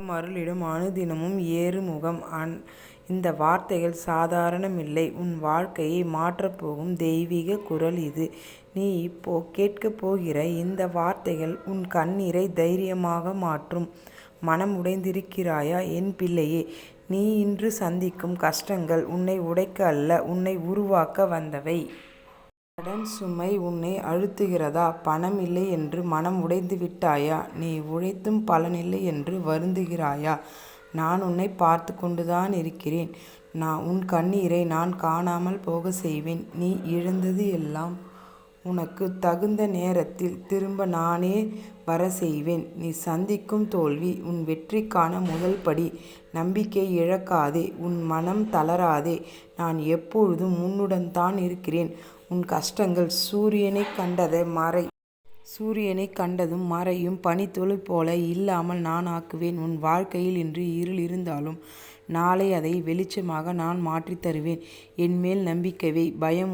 அருளிடும் அனுதினமும் ஏறுமுகம். இந்த வார்த்தைகள் சாதாரணமில்லை. உன் வாழ்க்கையை மாற்றப்போகும் தெய்வீக குரல் இது. நீ இப்போ கேட்கப் போகிற இந்த வார்த்தைகள் உன் கண்ணீரை தைரியமாக மாற்றும். மனம் உடைந்திருக்கிறாயா என் பிள்ளையே? நீ இன்று சந்திக்கும் கஷ்டங்கள் உன்னை உடைக்க அல்ல, உன்னை உருவாக்க வந்தவை. கடன் சுமை உன்னை அழுத்துகிறதா? பணம் இல்லை என்று மனம் உடைந்து விட்டாயா? நீ உழைத்தும் பலனில்லை என்று வருந்துகிறாயா? நான் உன்னை பார்த்து கொண்டுதான் இருக்கிறேன். உன் கண்ணீரை நான் காணாமல் போக செய்வேன். நீ இழந்தது எல்லாம் உனக்கு தகுந்த நேரத்தில் திரும்ப நானே வர செய்வேன். நீ சந்திக்கும் தோல்வி உன் வெற்றிக்கான முதல் படி. நம்பிக்கை இழக்காதே, உன் மனம் தளராதே. நான் எப்பொழுதும் உன்னுடன் தான் இருக்கிறேன். உன் கஷ்டங்கள் சூரியனை கண்டதும் மறையும் பனித்துளி போல இல்லாமல் நான் ஆக்குவேன். உன் வாழ்க்கையில் இன்று இருள் இருந்தாலும் நாளை அதை வெளிச்சமாக நான் மாற்றித் தருவேன். என்மேல் நம்பிக்கை வை. பயம்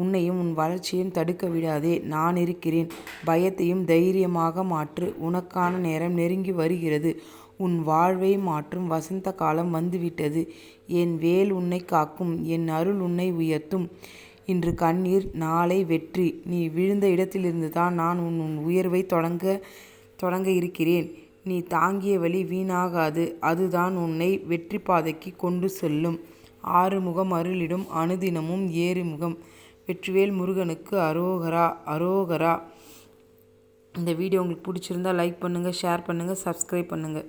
உன்னையும் உன் வளர்ச்சியையும் தடுக்க விடாதே. நான் இருக்கிறேன். பயத்தையும் தைரியமாக மாற்று. உனக்கான நேரம் நெருங்கி வருகிறது. உன் வாழ்வை மாற்றும் வசந்த காலம் வந்துவிட்டது. என் வேல் உன்னை காக்கும், என் அருள் உன்னை உயர்த்தும். இன்று கண்ணீர், நாளை வெற்றி. நீ விழுந்த இடத்திலிருந்து தான் நான் உன் உயர்வை தொடங்க இருக்கிறேன். நீ தாங்கிய வழி வீணாகாது. அதுதான் உன்னை வெற்றி பாதைக்கு கொண்டு செல்லும். ஆறுமுகம் அருளிடும் அனுதினமும் ஏறுமுகம். வெற்றிவேல் முருகனுக்கு அரோகரா, அரோகரா. இந்த வீடியோ உங்களுக்கு பிடிச்சிருந்தா லைக் பண்ணுங்கள், ஷேர் பண்ணுங்கள், சப்ஸ்கிரைப் பண்ணுங்கள்.